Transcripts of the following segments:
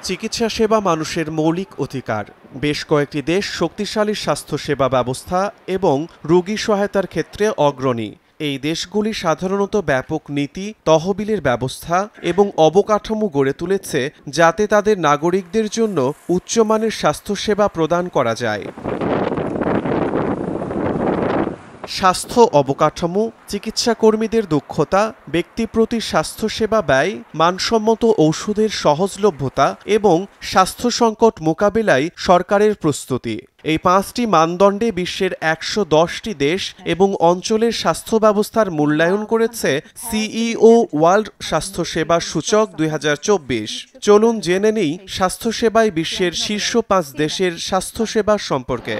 চিকিৎসা সেবা মানুষের মৌলিক অধিকার। বেশ কয়েকটি দেশ শক্তিশালী স্বাস্থ্যসেবা ব্যবস্থা এবং রোগী সহায়তার ক্ষেত্রে অগ্রণী। এই দেশগুলি সাধারণত ব্যাপক নীতি, তহবিলের ব্যবস্থা এবং অবকাঠামো গড়ে তুলেছে যাতে তাদের নাগরিকদের জন্য উচ্চমানের স্বাস্থ্যসেবা প্রদান করা যায়। স্বাস্থ্য অবকাঠামো, চিকিৎসা কর্মীদের দক্ষতা, ব্যক্তিপ্রতি স্বাস্থ্যসেবা ব্যয়, মানসম্মত ঔষধের সহজলভ্যতা এবং স্বাস্থ্য সংকট মোকাবিলায় সরকারের প্রস্তুতি, এই পাঁচটি মানদণ্ডে বিশ্বের ১১০টি দেশ এবং অঞ্চলের স্বাস্থ্য ব্যবস্থার মূল্যায়ন করেছে সিইও ওয়ার্ল্ড স্বাস্থ্যসেবা সূচক ২০২৪। চলুন জেনে নিই স্বাস্থ্যসেবায় বিশ্বের শীর্ষ ৫ দেশের স্বাস্থ্যসেবা সম্পর্কে।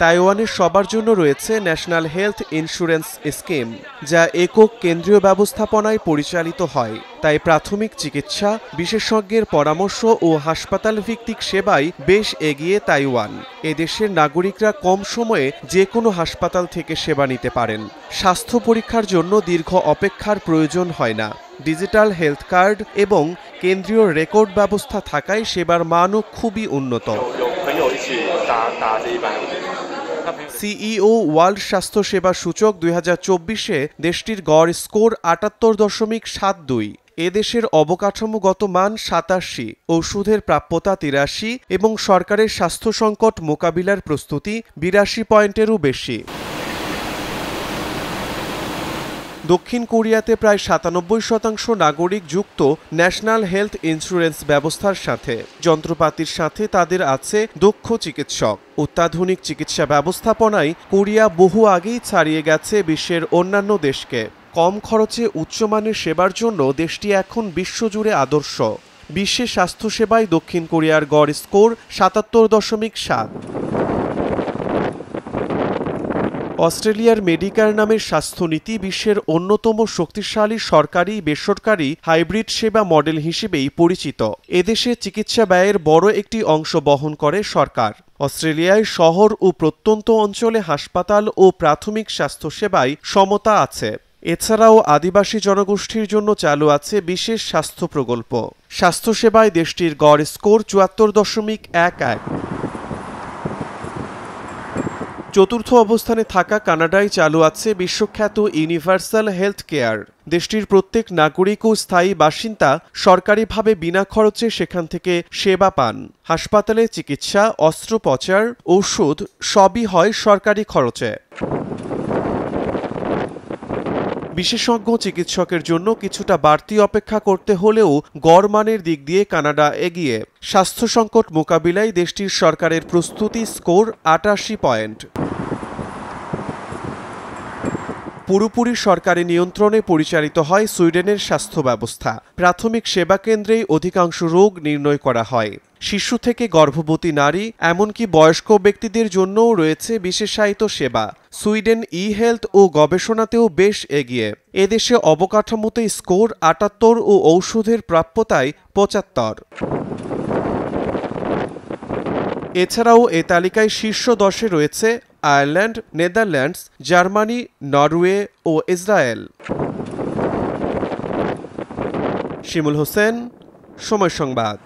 তাইওয়ানের সবার জন্য রয়েছে ন্যাশনাল হেলথ ইন্স্যুরেন্স স্কিম, যা একক কেন্দ্রীয় ব্যবস্থাপনায় পরিচালিত হয়। তাই প্রাথমিক চিকিৎসা, বিশেষজ্ঞের পরামর্শ ও হাসপাতাল ভিত্তিক সেবায় বেশ এগিয়ে তাইওয়ান। এদেশের নাগরিকরা কম সময়ে যে কোনো হাসপাতাল থেকে সেবা নিতে পারেন। স্বাস্থ্য পরীক্ষার জন্য দীর্ঘ অপেক্ষার প্রয়োজন হয় না। ডিজিটাল হেলথ কার্ড এবং কেন্দ্রীয় রেকর্ড ব্যবস্থা থাকায় সেবার মানও খুবই উন্নত। সিইও ওয়ার্ল্ড স্বাস্থ্যসেবা সূচক ২০২৪-এ দেশটির গড় স্কোর ৭৮.৭২। এদেশের অবকাঠামোগত মান ৮৭, ওষুধের প্রাপ্যতা ৮৩ এবং সরকারের স্বাস্থ্য সংকট মোকাবিলার প্রস্তুতি ৮২ পয়েন্টেরও বেশি। দক্ষিণ কোরিয়াতে প্রায় ৯৭% নাগরিক যুক্ত ন্যাশনাল হেলথ ইন্স্যুরেন্স ব্যবস্থার সাথে। যন্ত্রপাতির সাথে তাদের আছে দক্ষ চিকিৎসক। অত্যাধুনিক চিকিৎসা ব্যবস্থাপনায় কোরিয়া বহু আগেই ছাড়িয়ে গেছে বিশ্বের অন্যান্য দেশকে। কম খরচে উচ্চমানের সেবার জন্য দেশটি এখন বিশ্বজুড়ে আদর্শ। বিশ্বে স্বাস্থ্যসেবায় দক্ষিণ কোরিয়ার গড় স্কোর ৭৭.৭। অস্ট্রেলিয়ার মেডিকেয়ার নামের স্বাস্থ্যনীতি বিশ্বের অন্যতম শক্তিশালী সরকারি বেসরকারি হাইব্রিড সেবা মডেল হিসেবেই পরিচিত। এদেশে চিকিৎসা ব্যয়ের বড় একটি অংশ বহন করে সরকার। অস্ট্রেলিয়ায় শহর ও প্রত্যন্ত অঞ্চলে হাসপাতাল ও প্রাথমিক স্বাস্থ্যসেবায় সমতা আছে। এছাড়াও আদিবাসী জনগোষ্ঠীর জন্য চালু আছে বিশেষ স্বাস্থ্য প্রকল্প। স্বাস্থ্যসেবায় দেশটির গড় স্কোর ৭৪.১১। চতুর্থ অবস্থানে থাকা কানাডায় চালু আছে বিশ্বখ্যাত ইউনিভার্সাল হেলথ কেয়ার। দেশটির প্রত্যেক নাগরিক ও স্থায়ী বাসিন্দা সরকারিভাবে বিনা খরচে সেখান থেকে সেবা পান। হাসপাতালে চিকিৎসা, অস্ত্রোপচার, ঔষধ সবই হয় সরকারি খরচে। বিশেষজ্ঞ চিকিৎসকের জন্য কিছুটা বাড়তি অপেক্ষা করতে হলেও গড় মানের দিক দিয়ে কানাডা এগিয়ে। স্বাস্থ্য সংকট মোকাবিলায় দেশটির সরকারের প্রস্তুতি স্কোর ৮৮ পয়েন্ট। পুরোপুরি সরকারি নিয়ন্ত্রণে পরিচালিত হয় সুইডেনের স্বাস্থ্য ব্যবস্থা। প্রাথমিক সেবা কেন্দ্রেই অধিকাংশ রোগ নির্ণয় করা হয়। শিশু থেকে গর্ভবতী নারী এমনকি বয়স্ক ব্যক্তিদের জন্যও রয়েছে বিশেষায়িত সেবা। সুইডেন ই হেলথ ও গবেষণাতেও বেশ এগিয়ে। এদেশে অবকাঠামোতে স্কোর ৭৮ ও ঔষধের প্রাপ্যতায় ৭৫। এছাড়াও এ তালিকায় শীর্ষ ১০-এ রয়েছে আয়ারল্যান্ড, নেদারল্যান্ডস, জার্মানি, নরওয়ে ও ইসরায়েল। শিমুল হোসেন, সময় সংবাদ।